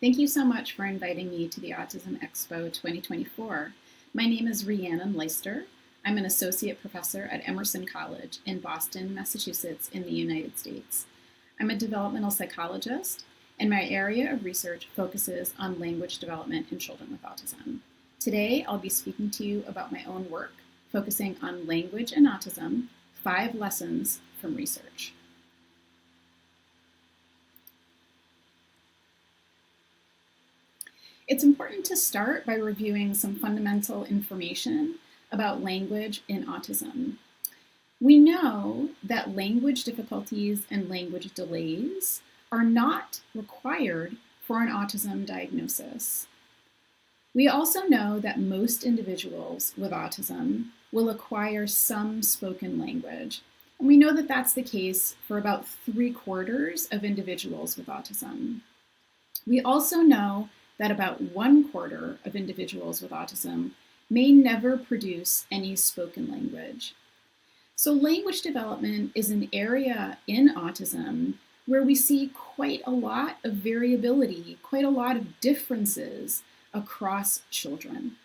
Thank you so much for inviting me to the Autism Expo 2024. My name is Rhiannon Luyster. I'm an associate professor at Emerson College in Boston, Massachusetts, in the United States. I'm a developmental psychologist, and my area of research focuses on language development in children with autism. Today, I'll be speaking to you about my own work, focusing on language and autism, 5 lessons from research. It's important to start by reviewing some fundamental information about language in autism. We know that language difficulties and language delays are not required for an autism diagnosis. We also know that most individuals with autism will acquire some spoken language. And we know that that's the case for about 3/4 of individuals with autism. We also know that about 1/4 of individuals with autism may never produce any spoken language. So language development is an area in autism where we see quite a lot of variability, quite a lot of differences across children.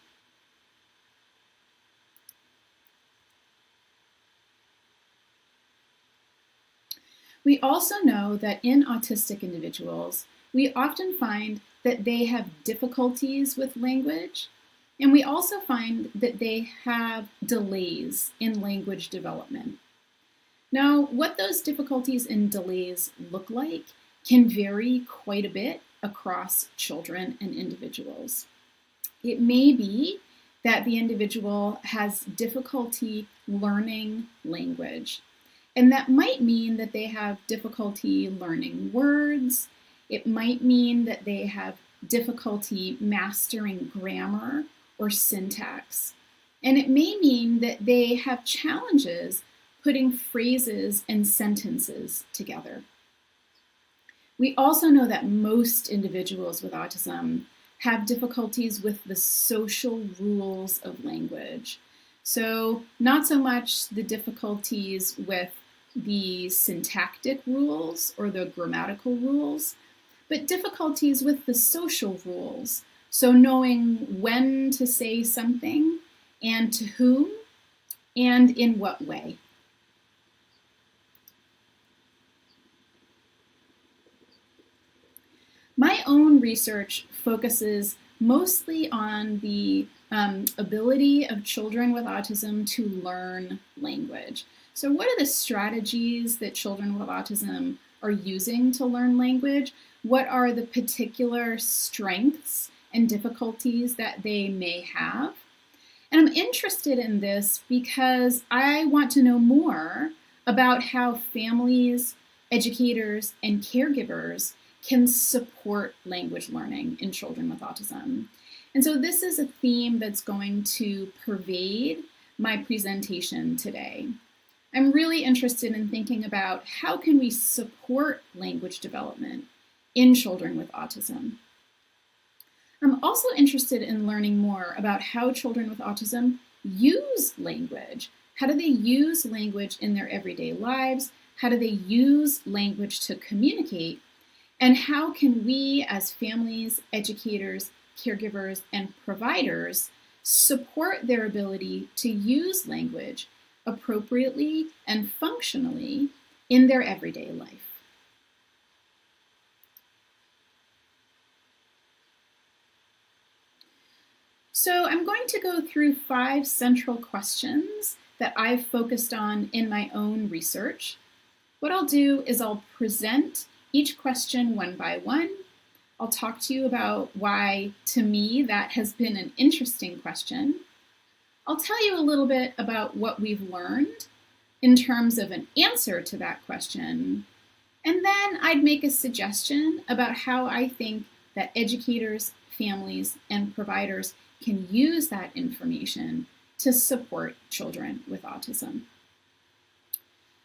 We also know that in autistic individuals, we often find that they have difficulties with language, and we also find that they have delays in language development. Now, what those difficulties and delays look like can vary quite a bit across children and individuals. It may be that the individual has difficulty learning language, and that might mean that they have difficulty learning words. It might mean that they have difficulty mastering grammar or syntax. And it may mean that they have challenges putting phrases and sentences together. We also know that most individuals with autism have difficulties with the social rules of language. So not so much the difficulties with the syntactic rules or the grammatical rules, but difficulties with the social rules. So knowing when to say something and to whom and in what way. My own research focuses mostly on the ability of children with autism to learn language. So what are the strategies that children with autism are using to learn language? What are the particular strengths and difficulties that they may have? And I'm interested in this because I want to know more about how families, educators, and caregivers can support language learning in children with autism. And so this is a theme that's going to pervade my presentation today. I'm really interested in thinking about how can we support language development in children with autism. I'm also interested in learning more about how children with autism use language. How do they use language in their everyday lives? How do they use language to communicate? And how can we as families, educators, caregivers, and providers support their ability to use language appropriately and functionally in their everyday life? So I'm going to go through 5 central questions that I've focused on in my own research. What I'll do is I'll present each question one by one. I'll talk to you about why, to me, that has been an interesting question. I'll tell you a little bit about what we've learned in terms of an answer to that question. And then I'd make a suggestion about how I think that educators, families, and providers can use that information to support children with autism.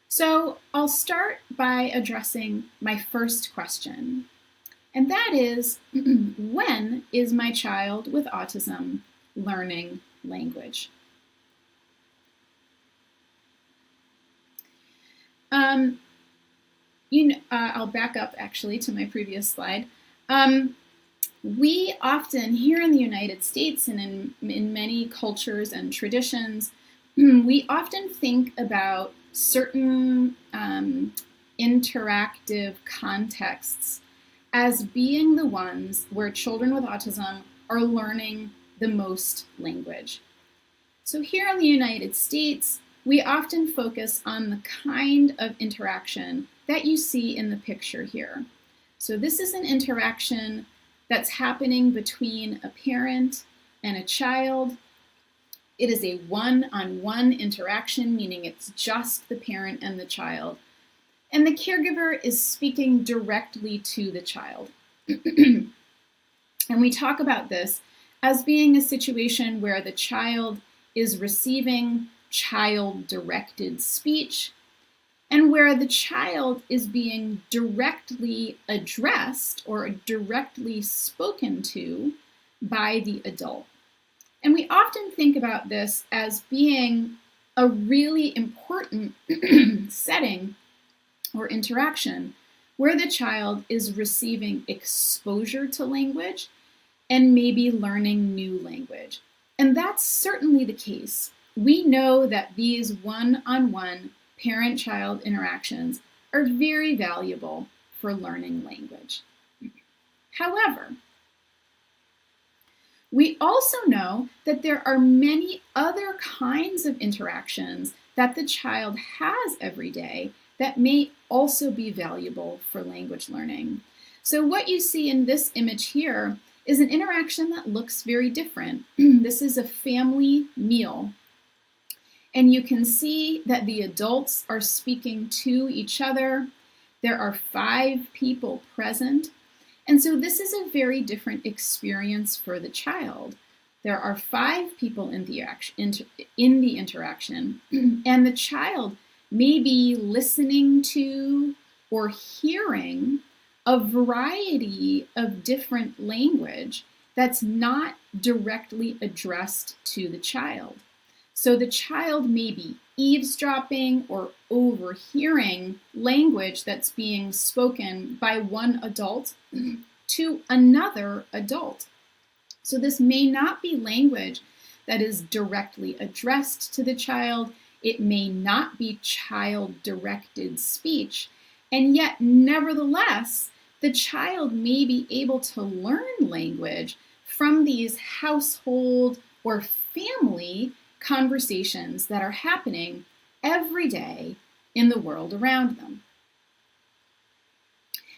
So I'll start by addressing my first question, and that is, when is my child with autism learning language? I'll back up actually to my previous slide. We often, here in the United States and in many cultures and traditions, we often think about certain interactive contexts as being the ones where children with autism are learning the most language. So here in the United States, we often focus on the kind of interaction that you see in the picture here. So this is an interaction that's happening between a parent and a child. It is a one-on-one interaction, meaning it's just the parent and the child. And the caregiver is speaking directly to the child. And we talk about this as being a situation where the child is receiving child-directed speech and where the child is being directly addressed or directly spoken to by the adult. And we often think about this as being a really important setting or interaction where the child is receiving exposure to language and maybe learning new language. And that's certainly the case. We know that these one-on-one parent-child interactions are very valuable for learning language. However, we also know that there are many other kinds of interactions that the child has every day that may also be valuable for language learning. So what you see in this image here is an interaction that looks very different. This is a family meal. And you can see that the adults are speaking to each other. There are 5 people present. And so this is a very different experience for the child. There are 5 people in the interaction, and the child may be listening to or hearing a variety of different language that's not directly addressed to the child. So the child may be eavesdropping or overhearing language that's being spoken by one adult to another adult. So this may not be language that is directly addressed to the child. It may not be child-directed speech. And yet, nevertheless, the child may be able to learn language from these household or family conversations that are happening every day in the world around them.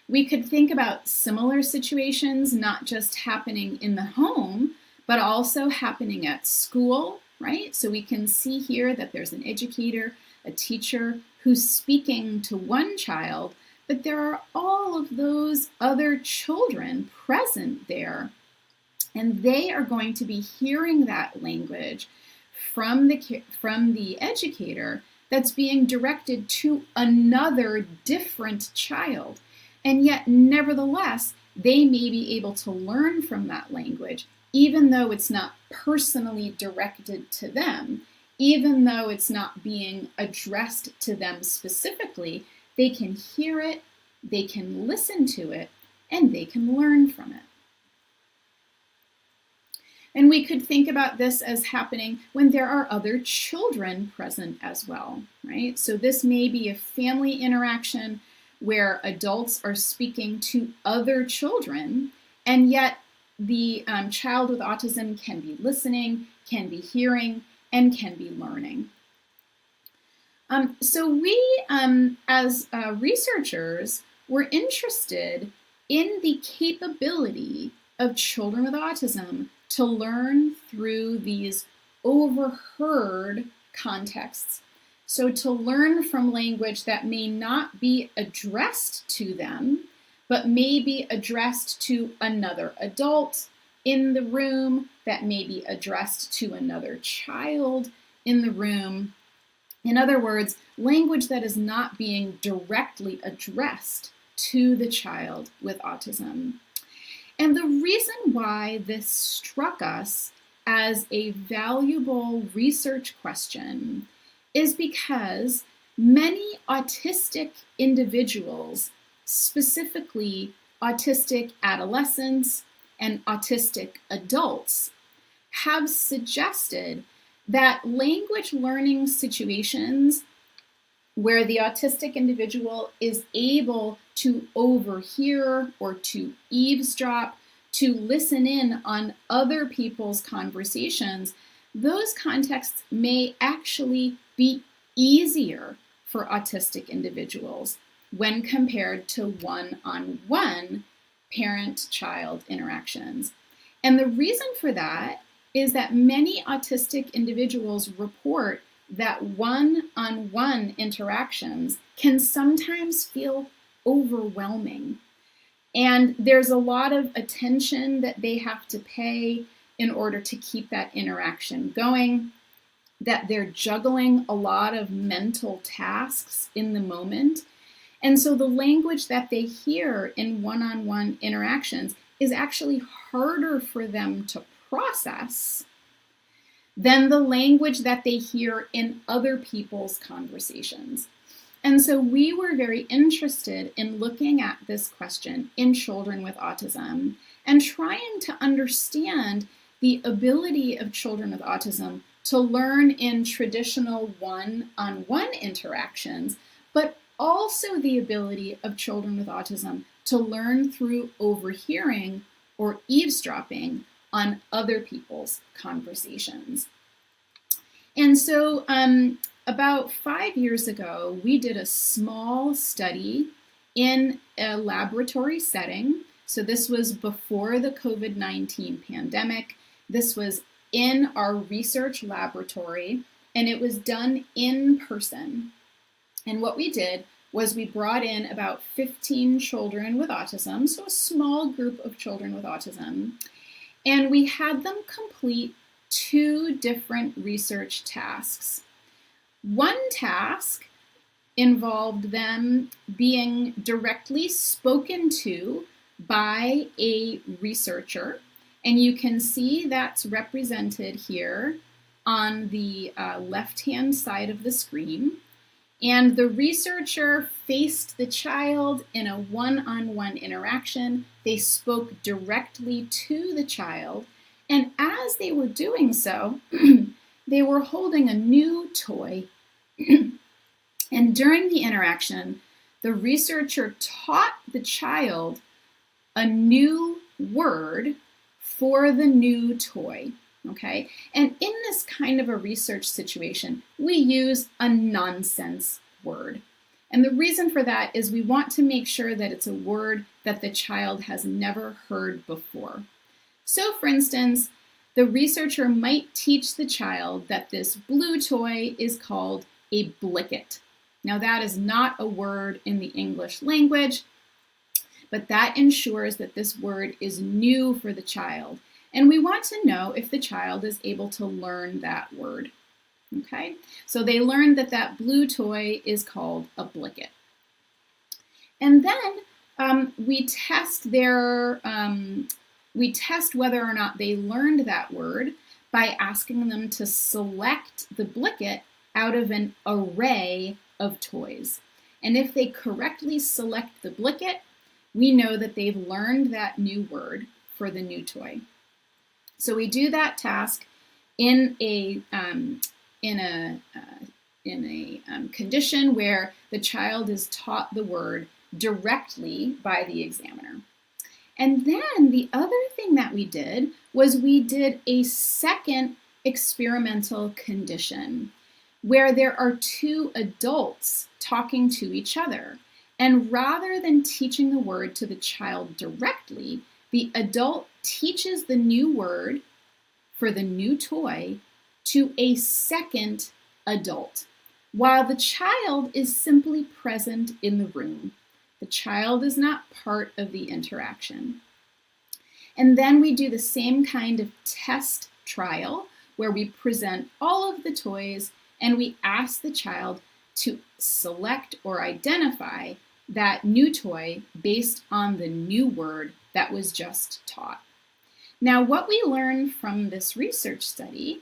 We could think about similar situations not just happening in the home, but also happening at school, right? So we can see here that there's an educator, a teacher who's speaking to one child, but there are all of those other children present there, and they are going to be hearing that language from the educator that's being directed to another different child. And yet, nevertheless, they may be able to learn from that language, even though it's not personally directed to them, even though it's not being addressed to them specifically. They can hear it, they can listen to it, and they can learn from it. And we could think about this as happening when there are other children present as well, right? So this may be a family interaction where adults are speaking to other children, and yet the child with autism can be listening, can be hearing, and can be learning. So we, as researchers, were interested in the capability of children with autism to learn through these overheard contexts. So to learn from language that may not be addressed to them, but may be addressed to another adult in the room, that may be addressed to another child in the room. In other words, language that is not being directly addressed to the child with autism. And the reason why this struck us as a valuable research question is because many autistic individuals, specifically autistic adolescents and autistic adults have suggested that language learning situations where the autistic individual is able to overhear or to eavesdrop, to listen in on other people's conversations, those contexts may actually be easier for autistic individuals when compared to one-on-one parent-child interactions. And the reason for that is that many autistic individuals report that one-on-one interactions can sometimes feel overwhelming. And there's a lot of attention that they have to pay in order to keep that interaction going, that they're juggling a lot of mental tasks in the moment. And so the language that they hear in one-on-one interactions is actually harder for them to process than the language that they hear in other people's conversations. And so we were very interested in looking at this question in children with autism and trying to understand the ability of children with autism to learn in traditional one-on-one interactions, but also the ability of children with autism to learn through overhearing or eavesdropping on other people's conversations. And so about 5 years ago, we did a small study in a laboratory setting. So this was before the COVID-19 pandemic. This was in our research laboratory, and it was done in person. And what we did was we brought in about 15 children with autism, so a small group of children with autism, and we had them complete 2 different research tasks. One task involved them being directly spoken to by a researcher, and you can see that's represented here on the left-hand side of the screen. And the researcher faced the child in a one-on-one interaction. They spoke directly to the child. And as they were doing so, they were holding a new toy. And during the interaction, the researcher taught the child a new word for the new toy. Okay, and in this kind of a research situation, we use a nonsense word. And the reason for that is we want to make sure that it's a word that the child has never heard before. So for instance, the researcher might teach the child that this blue toy is called a blicket. Now that is not a word in the English language, but that ensures that this word is new for the child. And we want to know if the child is able to learn that word. Okay, so they learned that that blue toy is called a blicket. And then we test whether or not they learned that word by asking them to select the blicket out of an array of toys. And if they correctly select the blicket, we know that they've learned that new word for the new toy. So we do that task in a condition where the child is taught the word directly by the examiner. And then the other thing that we did was we did a second experimental condition where there are 2 adults talking to each other. And rather than teaching the word to the child directly, the adult teaches the new word for the new toy to a second adult, while the child is simply present in the room. The child is not part of the interaction. And then we do the same kind of test trial where we present all of the toys and we ask the child to select or identify that new toy based on the new word that was just taught. Now, what we learned from this research study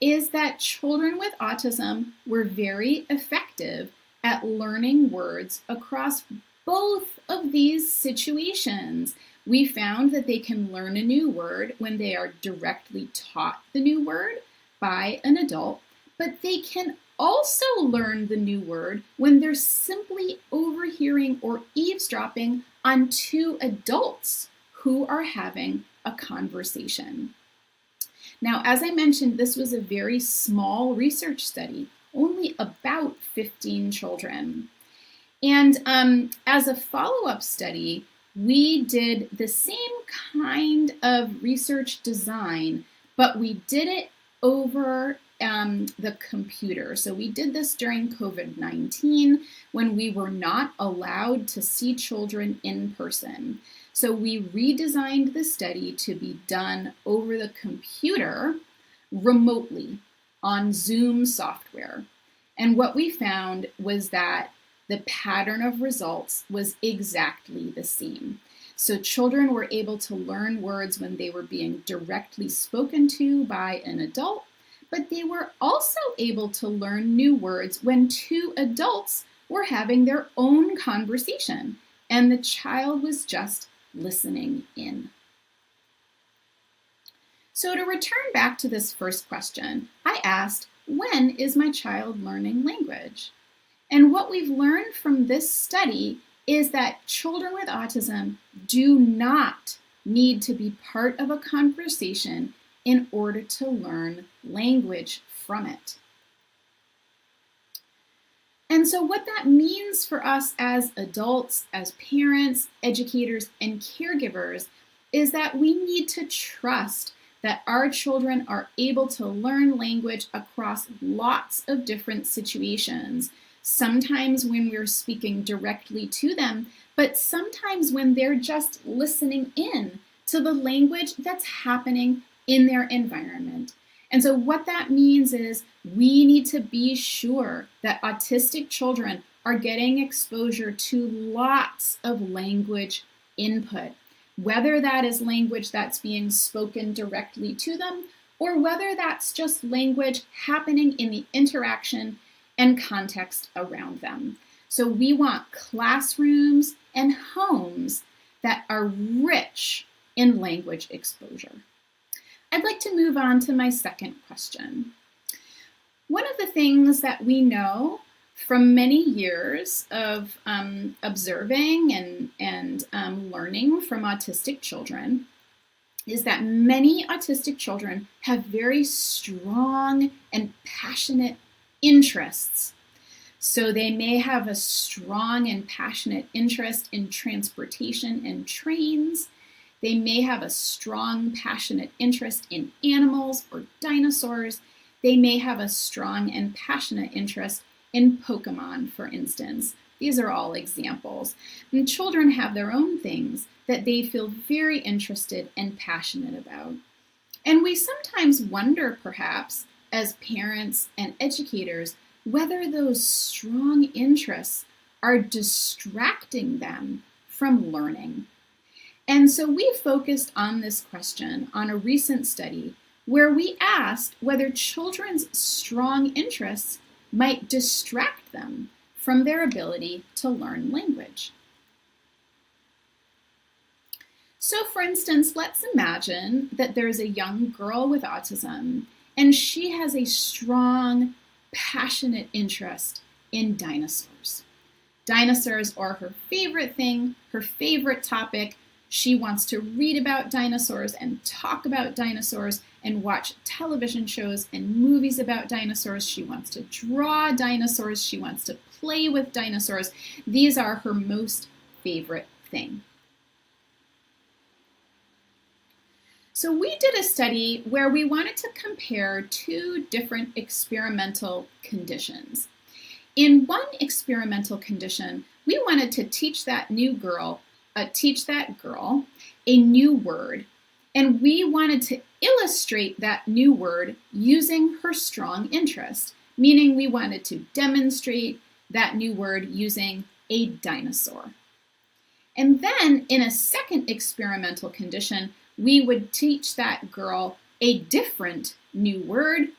is that children with autism were very effective at learning words across both of these situations, We found that they can learn a new word when they are directly taught the new word by an adult, but they can also learn the new word when they're simply overhearing or eavesdropping on two adults who are having a conversation. Now, as I mentioned, this was a very small research study, only about 15 children. And as a follow-up study, we did the same kind of research design, but we did it over the computer. So we did this during COVID-19 when we were not allowed to see children in person. So we redesigned the study to be done over the computer remotely on Zoom software. And what we found was that the pattern of results was exactly the same. So children were able to learn words when they were being directly spoken to by an adult, but they were also able to learn new words when two adults were having their own conversation, and the child was just listening in. So to return back to this first question, I asked, when is my child learning language? And what we've learned from this study is that children with autism do not need to be part of a conversation in order to learn language from it. And so what that means for us as adults, as parents, educators, and caregivers is that we need to trust that our children are able to learn language across lots of different situations. Sometimes when we're speaking directly to them, but sometimes when they're just listening in to the language that's happening in their environment. And so what that means is we need to be sure that autistic children are getting exposure to lots of language input, whether that is language that's being spoken directly to them, or whether that's just language happening in the interaction and context around them. So we want classrooms and homes that are rich in language exposure. I'd like to move on to my second question. One of the things that we know from many years of observing and learning from autistic children is that many autistic children have very strong and passionate interests. So they may have a strong and passionate interest in transportation and trains. They may have a strong, passionate interest in animals or dinosaurs. They may have a strong and passionate interest in Pokemon, for instance. These are all examples. And children have their own things that they feel very interested and passionate about. And we sometimes wonder, perhaps, as parents and educators, whether those strong interests are distracting them from learning. And so we focused on this question on a recent study where we asked whether children's strong interests might distract them from their ability to learn language. So for instance, let's imagine that there's a young girl with autism and she has a strong, passionate interest in dinosaurs. Dinosaurs are her favorite thing, her favorite topic. She wants to read about dinosaurs and talk about dinosaurs and watch television shows and movies about dinosaurs. She wants to draw dinosaurs. She wants to play with dinosaurs. These are her most favorite thing. So we did a study where we wanted to compare two different experimental conditions. In one experimental condition, we wanted to teach that girl a new word, and we wanted to illustrate that new word using her strong interest, meaning we wanted to demonstrate that new word using a dinosaur. And then in a second experimental condition, we would teach that girl a different new word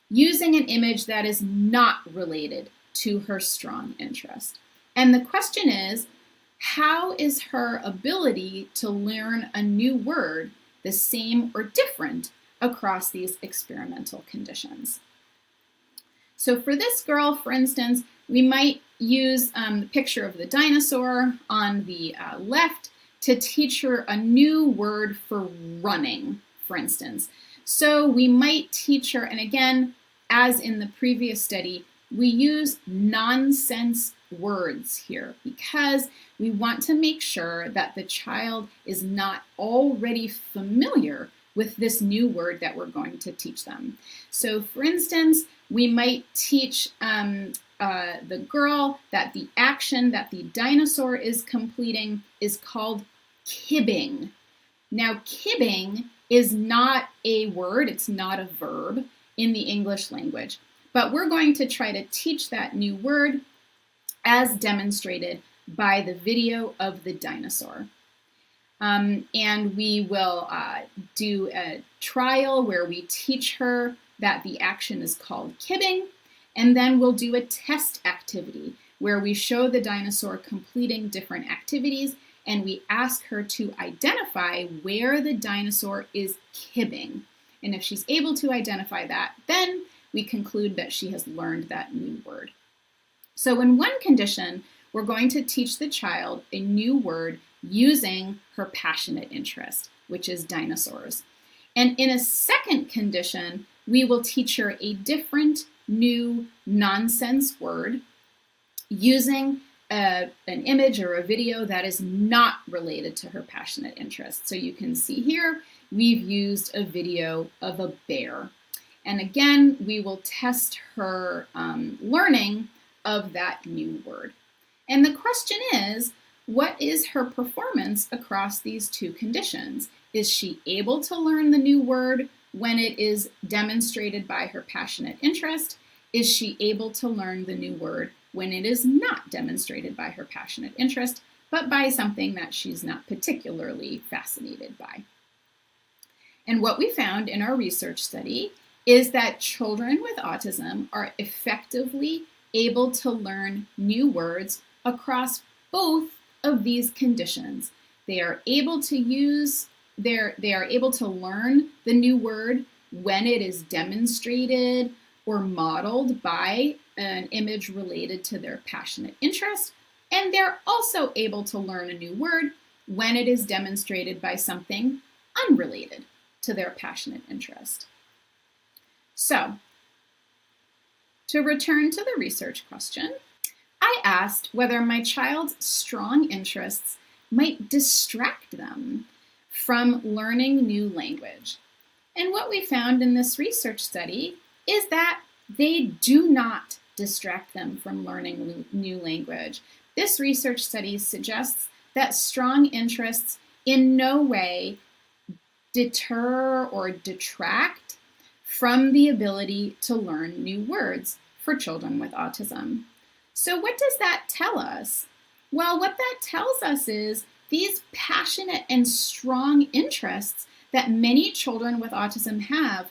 using an image that is not related to her strong interest. And the question is, how is her ability to learn a new word the same or different across these experimental conditions? So for this girl, for instance, we might use the picture of the dinosaur on the left to teach her a new word for running, for instance. So we might teach her, and again, as in the previous study, we use nonsense words here because we want to make sure that the child is not already familiar with this new word that we're going to teach them. So for instance, we might teach the girl that the action that the dinosaur is completing is called kibbing. Now, kibbing is not a word, it's not a verb in the English language, but we're going to try to teach that new word as demonstrated by the video of the dinosaur. And we will do a trial where we teach her that the action is called kibbing, and then we'll do a test activity where we show the dinosaur completing different activities and we ask her to identify where the dinosaur is kibbing. And if she's able to identify that, then we conclude that she has learned that new word. So in one condition, we're going to teach the child a new word using her passionate interest, which is dinosaurs. And in a second condition, we will teach her a different new nonsense word using an image or a video that is not related to her passionate interest. So you can see here, we've used a video of a bear. And again, we will test her learning of that new word. And the question is, what is her performance across these two conditions? Is she able to learn the new word when it is demonstrated by her passionate interest? Is she able to learn the new word when it is not demonstrated by her passionate interest, but by something that she's not particularly fascinated by? And what we found in our research study is that children with autism are effectively able to learn new words across both of these conditions. They are able to learn the new word when it is demonstrated or modeled by an image related to their passionate interest, and they're also able to learn a new word when it is demonstrated by something unrelated to their passionate interest. So, to return to the research question, I asked whether my child's strong interests might distract them from learning new language. And what we found in this research study is that they do not distract them from learning new language. This research study suggests that strong interests in no way deter or detract from the ability to learn new words for children with autism. So what does that tell us? Well, what that tells us is these passionate and strong interests that many children with autism have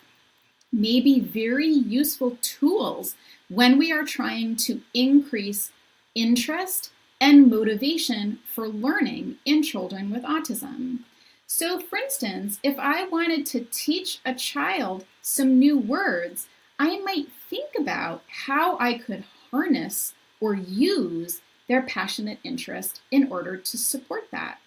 may be very useful tools when we are trying to increase interest and motivation for learning in children with autism. So for instance, if I wanted to teach a child some new words, I might think about how I could harness or use their passionate interest in order to support that.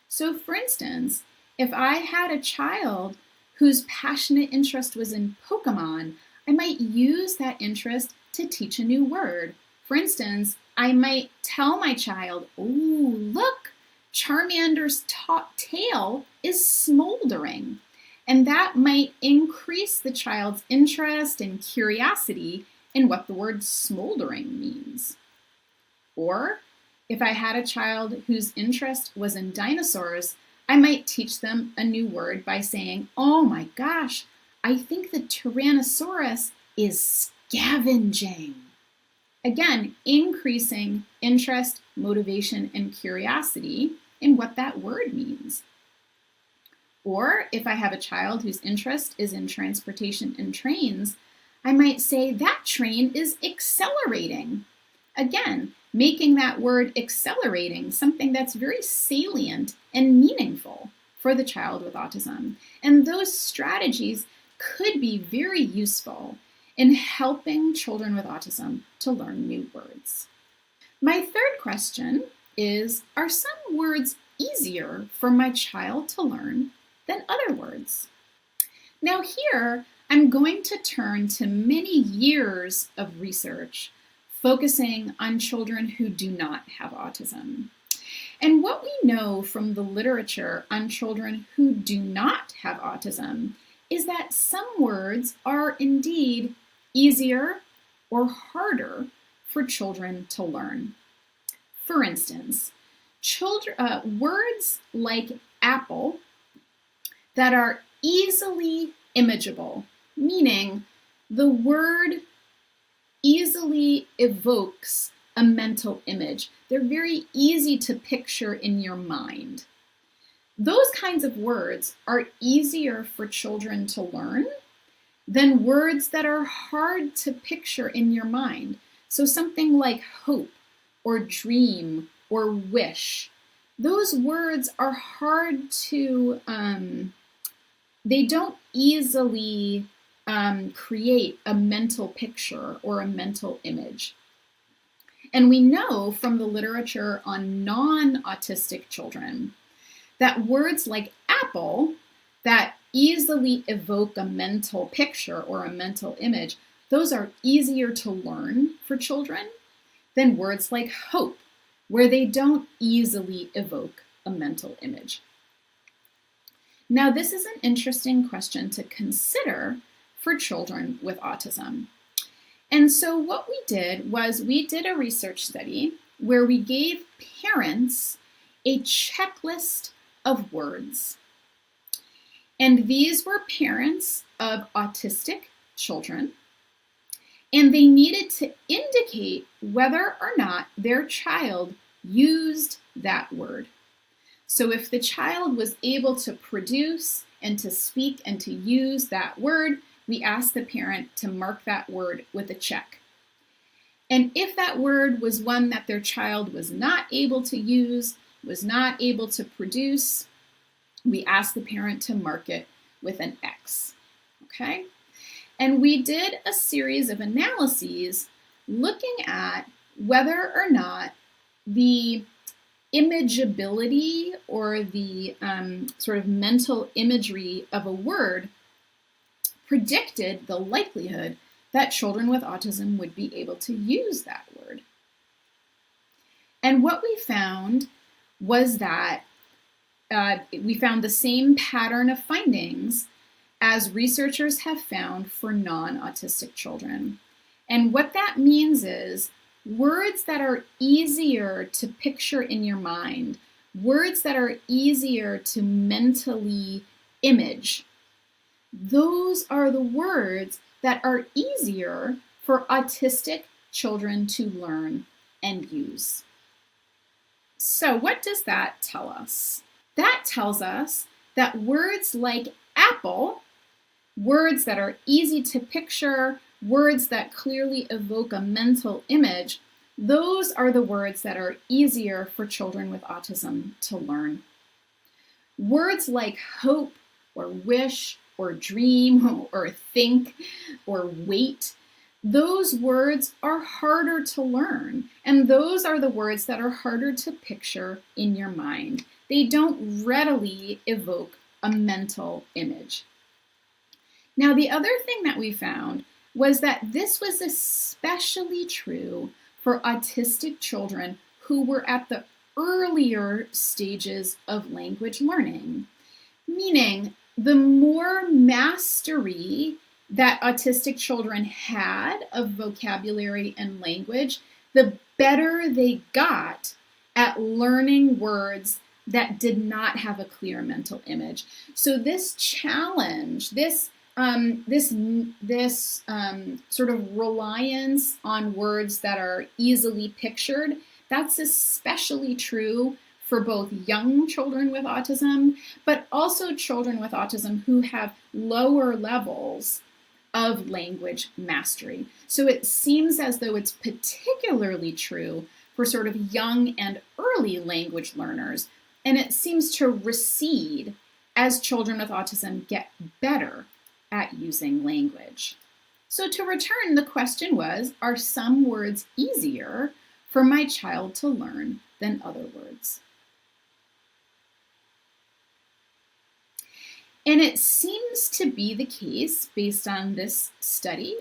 So for instance, if I had a child whose passionate interest was in Pokemon, I might use that interest to teach a new word. For instance, I might tell my child, "Oh, look, Charmander's tail is smoldering." And that might increase the child's interest and curiosity in what the word smoldering means. Or if I had a child whose interest was in dinosaurs, I might teach them a new word by saying, "Oh my gosh, I think the Tyrannosaurus is scavenging." Again, increasing interest, motivation, and curiosity in what that word means. Or if I have a child whose interest is in transportation and trains, I might say, "That train is accelerating." Again, making that word accelerating something that's very salient and meaningful for the child with autism. And those strategies could be very useful in helping children with autism to learn new words. My third question is, are some words easier for my child to learn than other words? Now here, I'm going to turn to many years of research focusing on children who do not have autism. And what we know from the literature on children who do not have autism is that some words are indeed easier or harder for children to learn. For instance, words like apple that are easily imageable, meaning the word easily evokes a mental image. They're very easy to picture in your mind. Those kinds of words are easier for children to learn than words that are hard to picture in your mind. So something like hope or dream or wish. Those words are hard to, they don't easily create a mental picture or a mental image. And we know from the literature on non-autistic children that words like apple that easily evoke a mental picture or a mental image, those are easier to learn for children than words like hope, where they don't easily evoke a mental image. Now, this is an interesting question to consider for children with autism. And so what we did was we did a research study where we gave parents a checklist of words. And these were parents of autistic children, and they needed to indicate whether or not their child used that word. So if the child was able to produce and to speak and to use that word, we asked the parent to mark that word with a check. And if that word was one that their child was not able to use, was not able to produce, we asked the parent to mark it with an X, okay? And we did a series of analyses looking at whether or not the imageability or the sort of mental imagery of a word predicted the likelihood that children with autism would be able to use that word. And what we found was that we found the same pattern of findings as researchers have found for non-autistic children. And what that means is words that are easier to picture in your mind, words that are easier to mentally image, those are the words that are easier for autistic children to learn and use. So what does that tell us? That tells us that words like apple, words that are easy to picture, words that clearly evoke a mental image, those are the words that are easier for children with autism to learn. Words like hope or wish or dream or think or wait, those words are harder to learn. And those are the words that are harder to picture in your mind. They don't readily evoke a mental image. Now, the other thing that we found was that this was especially true for autistic children who were at the earlier stages of language learning, meaning the more mastery that autistic children had of vocabulary and language, the better they got at learning words that did not have a clear mental image. So this challenge, this sort of reliance on words that are easily pictured, that's especially true for both young children with autism, but also children with autism who have lower levels of language mastery. So it seems as though it's particularly true for sort of young and early language learners, and it seems to recede as children with autism get better at using language. So to return, the question was, are some words easier for my child to learn than other words? And it seems to be the case, based on this study,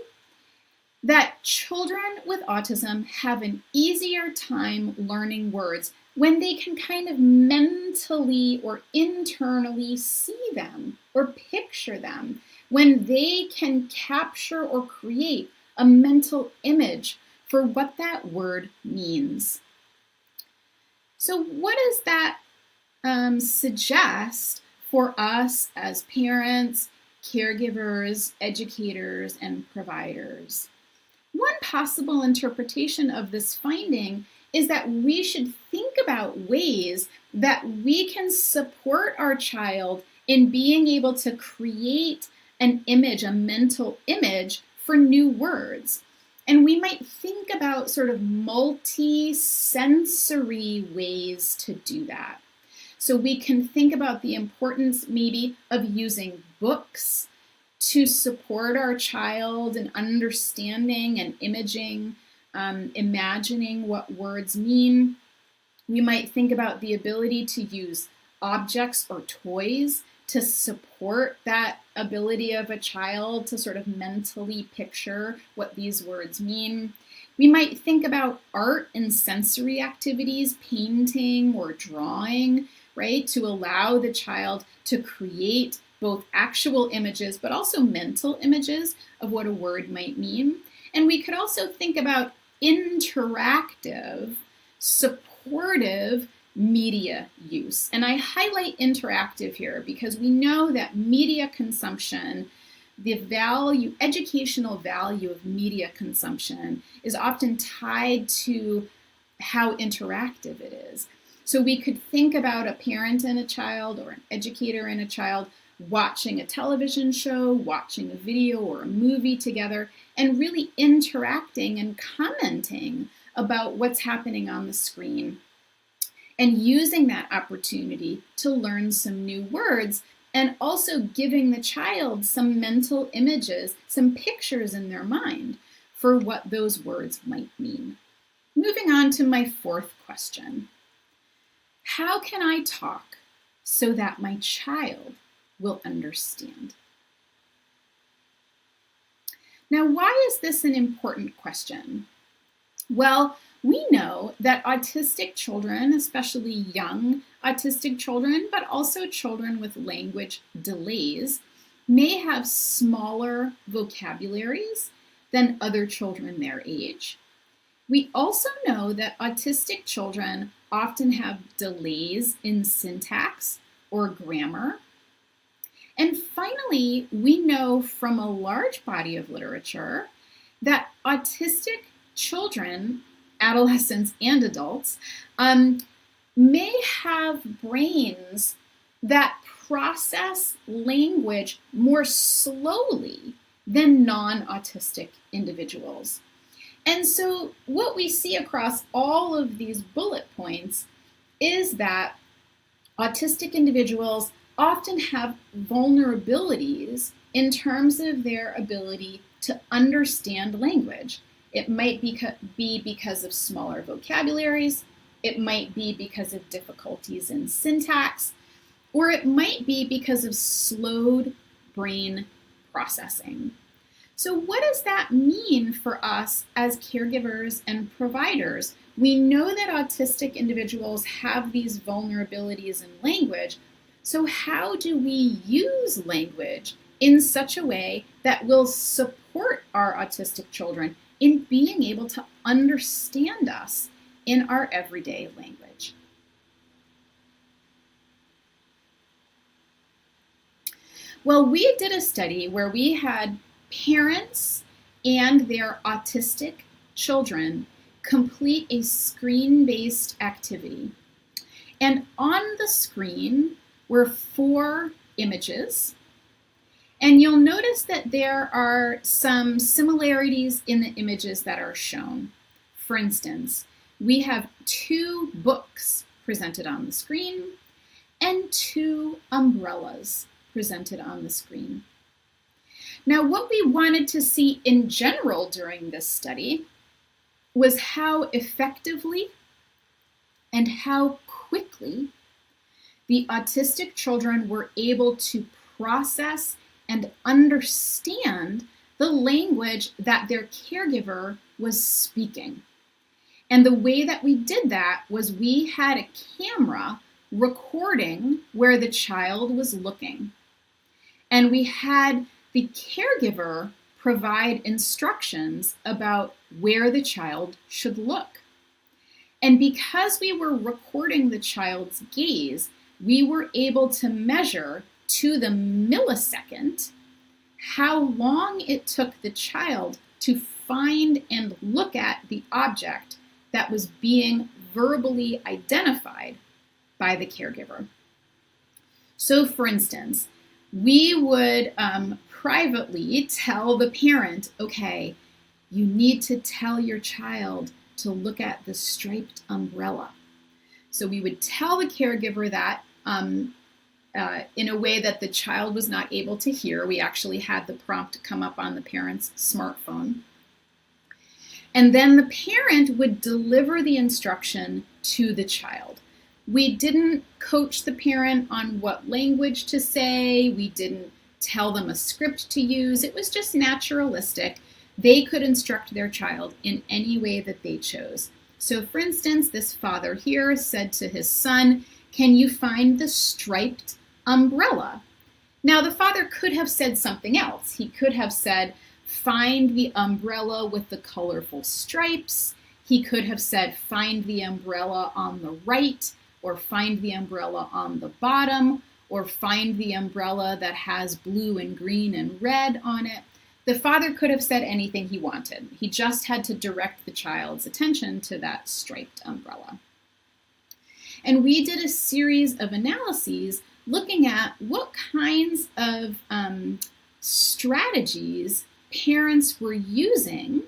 that children with autism have an easier time learning words when they can kind of mentally or internally see them or picture them, when they can capture or create a mental image for what that word means. So what does that suggest for us as parents, caregivers, educators, and providers? One possible interpretation of this finding is that we should think about ways that we can support our child in being able to create an image, a mental image for new words. And we might think about sort of multi-sensory ways to do that. So we can think about the importance maybe of using books to support our child in understanding and imaging, imagining what words mean. We might think about the ability to use objects or toys to support that ability of a child to sort of mentally picture what these words mean. We might think about art and sensory activities, painting or drawing, right, to allow the child to create both actual images but also mental images of what a word might mean. And we could also think about interactive, supportive media use. And I highlight interactive here because we know that media consumption, the value, educational value of media consumption, is often tied to how interactive it is. So we could think about a parent and a child or an educator and a child watching a television show, watching a video or a movie together, and really interacting and commenting about what's happening on the screen, and using that opportunity to learn some new words, and also giving the child some mental images, some pictures in their mind for what those words might mean. Moving on to my fourth question. How can I talk so that my child will understand? Now, why is this an important question? Well, we know that autistic children, especially young autistic children, but also children with language delays, may have smaller vocabularies than other children their age. We also know that autistic children often have delays in syntax or grammar. And finally, we know from a large body of literature that autistic children, adolescents and adults, may have brains that process language more slowly than non-autistic individuals. And so what we see across all of these bullet points is that autistic individuals often have vulnerabilities in terms of their ability to understand language. It might be because of smaller vocabularies, it might be because of difficulties in syntax, or it might be because of slowed brain processing. So what does that mean for us as caregivers and providers? We know that autistic individuals have these vulnerabilities in language. So how do we use language in such a way that will support our autistic children in being able to understand us in our everyday language? Well, we did a study where we had parents and their autistic children complete a screen-based activity. And on the screen were 4 images. And you'll notice that there are some similarities in the images that are shown. For instance, we have 2 books presented on the screen and 2 umbrellas presented on the screen. Now, what we wanted to see in general during this study was how effectively and how quickly the autistic children were able to process and understand the language that their caregiver was speaking. And the way that we did that was we had a camera recording where the child was looking. And we had the caregiver provide instructions about where the child should look. And because we were recording the child's gaze, we were able to measure to the millisecond how long it took the child to find and look at the object that was being verbally identified by the caregiver. So for instance, we would privately tell the parent, okay, you need to tell your child to look at the striped umbrella. So we would tell the caregiver that in a way that the child was not able to hear. We actually had the prompt come up on the parent's smartphone. And then the parent would deliver the instruction to the child. We didn't coach the parent on what language to say. We didn't tell them a script to use. It was just naturalistic. They could instruct their child in any way that they chose. So for instance, this father here said to his son, "Can you find the striped umbrella?" Now the father could have said something else. He could have said, "Find the umbrella with the colorful stripes." He could have said, "Find the umbrella on the right," or "Find the umbrella on the bottom," or "Find the umbrella that has blue and green and red on it." The father could have said anything he wanted. He just had to direct the child's attention to that striped umbrella. And we did a series of analyses looking at what kinds of strategies parents were using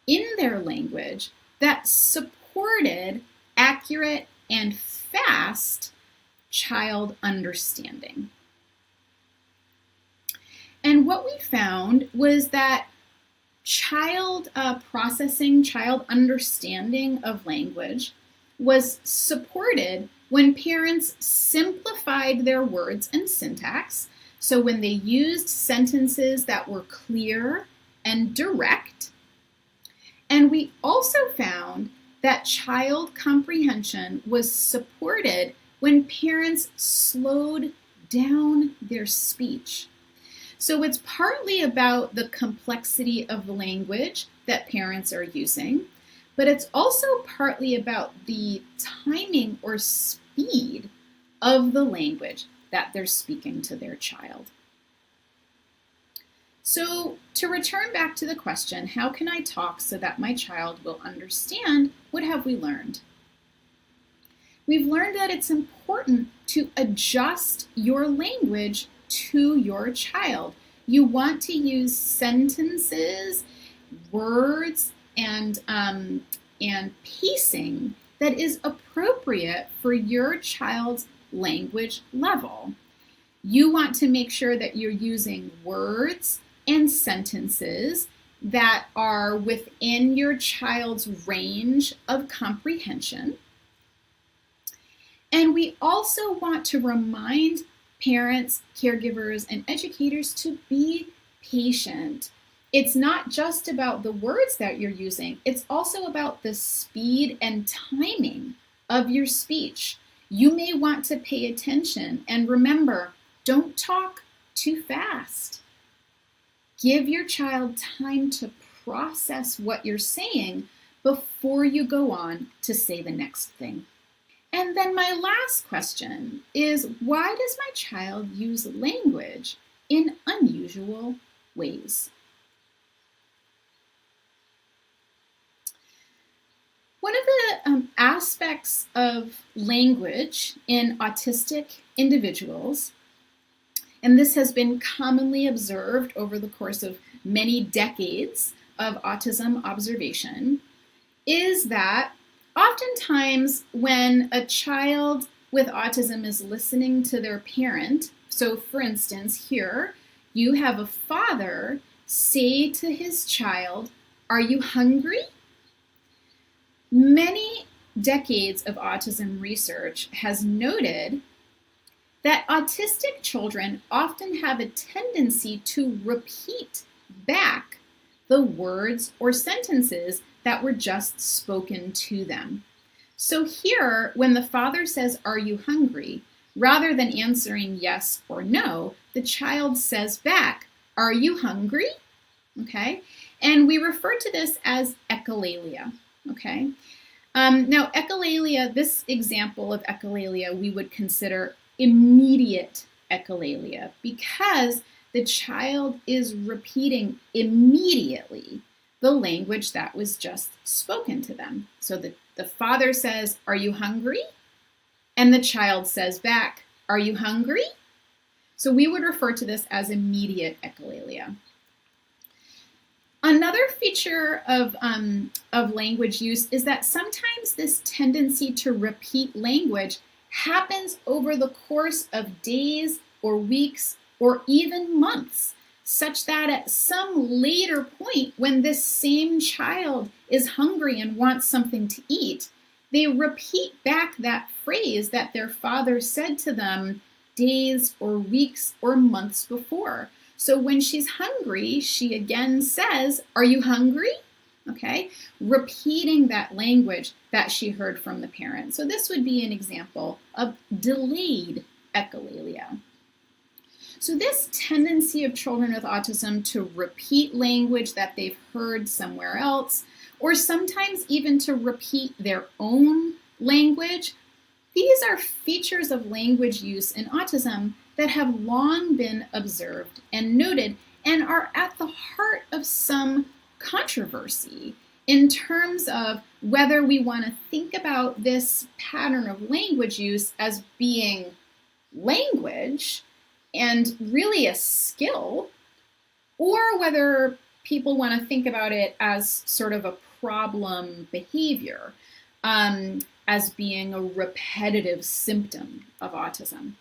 in their language that supported accurate and fast child understanding. And what we found was that child processing, child understanding of language was supported when parents simplified their words and syntax. So when they used sentences that were clear and direct. And we also found that child comprehension was supported when parents slowed down their speech. So it's partly about the complexity of the language that parents are using, but it's also partly about the timing or speed of the language that they're speaking to their child. So to return back to the question, how can I talk so that my child will understand? What have we learned? We've learned that it's important to adjust your language to your child. You want to use sentences, words, and pacing that is appropriate for your child's language level. You want to make sure that you're using words and sentences that are within your child's range of comprehension. And we also want to remind parents, caregivers, and educators to be patient. It's not just about the words that you're using, it's also about the speed and timing of your speech. You may want to pay attention, and remember, don't talk too fast. Give your child time to process what you're saying before you go on to say the next thing. And then my last question is, why does my child use language in unusual ways? One of the aspects of language in autistic individuals, and this has been commonly observed over the course of many decades of autism observation, is that Oftentimes, when a child with autism is listening to their parent, so for instance, here, you have a father say to his child, "Are you hungry?" Many decades of autism research has noted that autistic children often have a tendency to repeat back the words or sentences that were just spoken to them. So here, when the father says, "Are you hungry?" rather than answering yes or no, the child says back, "Are you hungry?" Okay? And we refer to this as echolalia. Okay? Now, echolalia, this example of echolalia, we would consider immediate echolalia because the child is repeating immediately the language that was just spoken to them. So the father says, "Are you hungry?" And the child says back, "Are you hungry?" So we would refer to this as immediate echolalia. Another feature of language use is that sometimes this tendency to repeat language happens over the course of days or weeks or even months, such that at some later point when this same child is hungry and wants something to eat, they repeat back that phrase that their father said to them days or weeks or months before. So when she's hungry, she again says, "Are you hungry?" Okay, repeating that language that she heard from the parent. So this would be an example of delayed echolalia. So this tendency of children with autism to repeat language that they've heard somewhere else, or sometimes even to repeat their own language, these are features of language use in autism that have long been observed and noted and are at the heart of some controversy in terms of whether we want to think about this pattern of language use as being language and really a skill, or whether people want to think about it as sort of a problem behavior, as being a repetitive symptom of autism.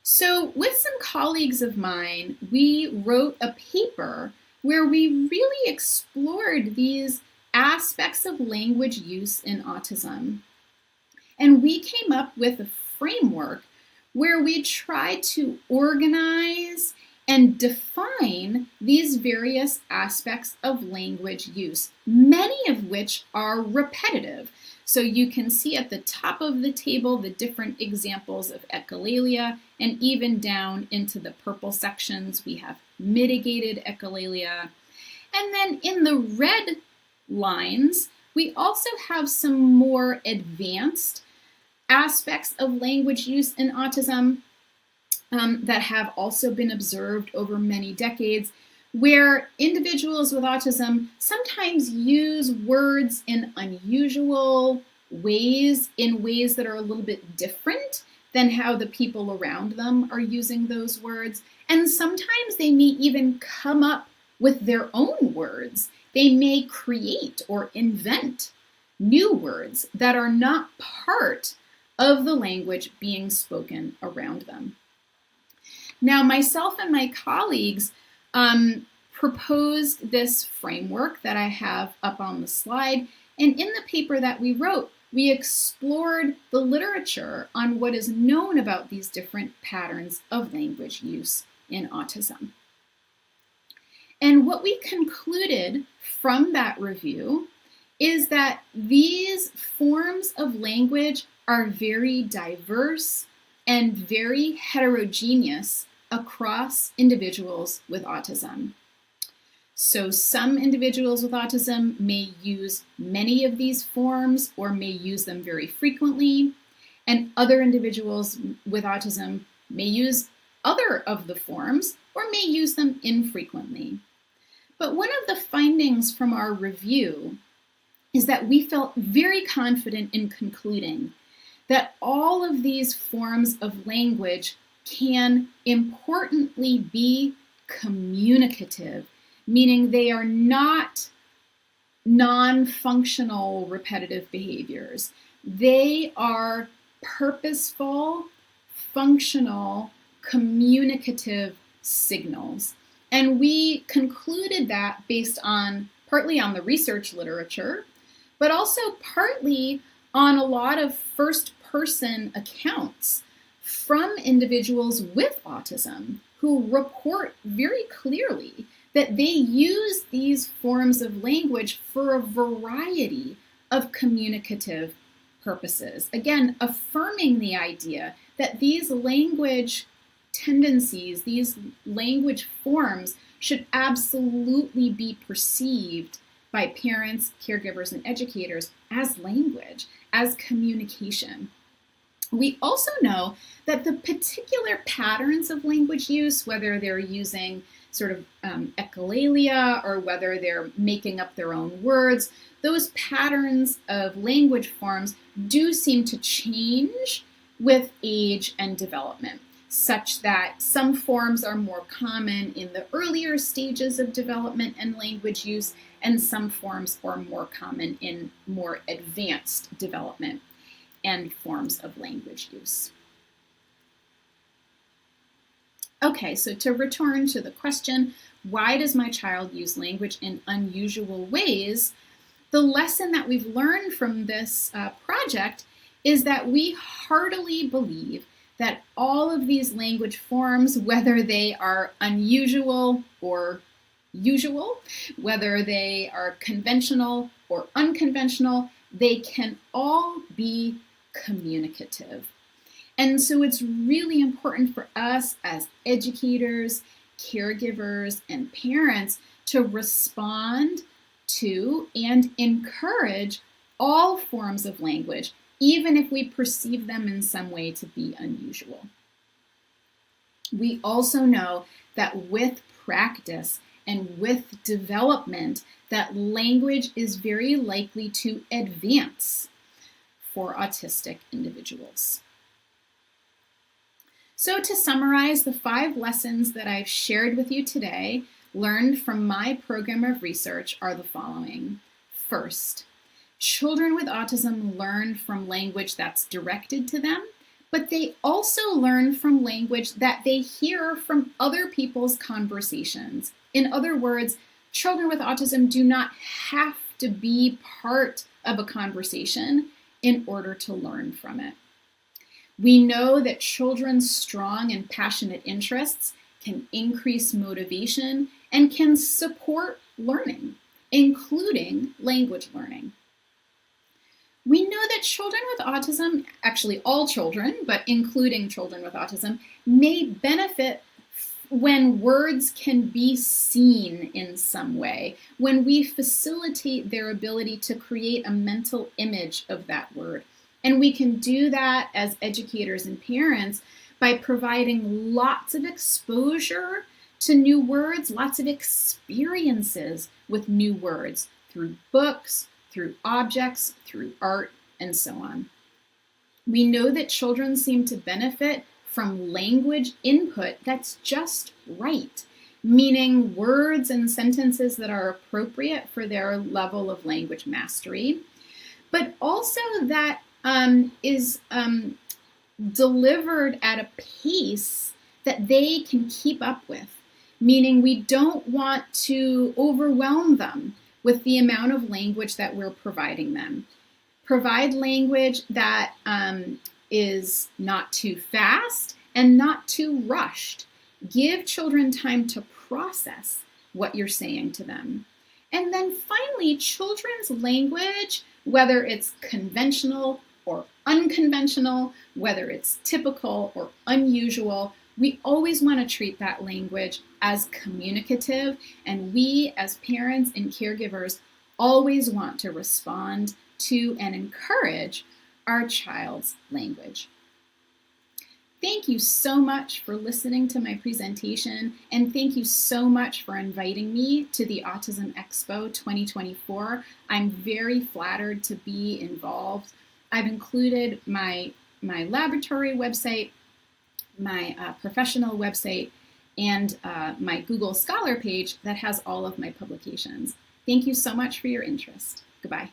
So with some colleagues of mine, we wrote a paper where we really explored these aspects of language use in autism. And we came up with a framework where we tried to organize and define these various aspects of language use, many of which are repetitive. So you can see at the top of the table the different examples of echolalia, and even down into the purple sections we have mitigated echolalia. And then in the red lines, we also have some more advanced aspects of language use in autism that have also been observed over many decades, where individuals with autism sometimes use words in unusual ways, in ways that are a little bit different than how the people around them are using those words. And sometimes they may even come up with their own words. They may create or invent new words that are not part of the language being spoken around them. Now, myself and my colleagues proposed this framework that I have up on the slide, and in the paper that we wrote, we explored the literature on what is known about these different patterns of language use in autism. And what we concluded from that review is that these forms of language are very diverse and very heterogeneous across individuals with autism. So some individuals with autism may use many of these forms or may use them very frequently, and other individuals with autism may use other of the forms or may use them infrequently. But one of the findings from our review is that we felt very confident in concluding that all of these forms of language can importantly be communicative, meaning they are not non-functional repetitive behaviors. They are purposeful, functional, communicative signals. And we concluded that based on partly on the research literature, but also partly on a lot of first-person accounts from individuals with autism who report very clearly that they use these forms of language for a variety of communicative purposes. Again, affirming the idea that these language tendencies, these language forms should absolutely be perceived by parents, caregivers, and educators as language, as communication. We also know that the particular patterns of language use, whether they're using sort of echolalia or whether they're making up their own words, those patterns of language forms do seem to change with age and development, such that some forms are more common in the earlier stages of development and language use, and some forms are more common in more advanced development and forms of language use. Okay, so to return to the question, why does my child use language in unusual ways? The lesson that we've learned from this project is that we heartily believe that all of these language forms, whether they are unusual or usual, whether they are conventional or unconventional, they can all be communicative. And so it's really important for us as educators, caregivers, and parents to respond to and encourage all forms of language, even if we perceive them in some way to be unusual. We also know that with practice and with development, that language is very likely to advance for autistic individuals. So to summarize, the 5 lessons that I've shared with you today, learned from my program of research, are the following. First, children with autism learn from language that's directed to them, but they also learn from language that they hear from other people's conversations. In other words, children with autism do not have to be part of a conversation in order to learn from it. We know that children's strong and passionate interests can increase motivation and can support learning, including language learning. We know that children with autism, actually all children, but including children with autism, may benefit when words can be seen in some way, when we facilitate their ability to create a mental image of that word. And we can do that as educators and parents by providing lots of exposure to new words, lots of experiences with new words through books, through objects, through art, and so on. We know that children seem to benefit from language input that's just right, meaning words and sentences that are appropriate for their level of language mastery, but also that is delivered at a pace that they can keep up with, meaning we don't want to overwhelm them with the amount of language that we're providing them. Provide language that is not too fast and not too rushed. Give children time to process what you're saying to them. And then finally, children's language, whether it's conventional or unconventional, whether it's typical or unusual, we always want to treat that language as communicative, and we as parents and caregivers always want to respond to and encourage our child's language. Thank you so much for listening to my presentation, and thank you so much for inviting me to the Autism Expo 2024. I'm very flattered to be involved. I've included my laboratory website, my professional website, and my Google Scholar page that has all of my publications. Thank you so much for your interest. Goodbye.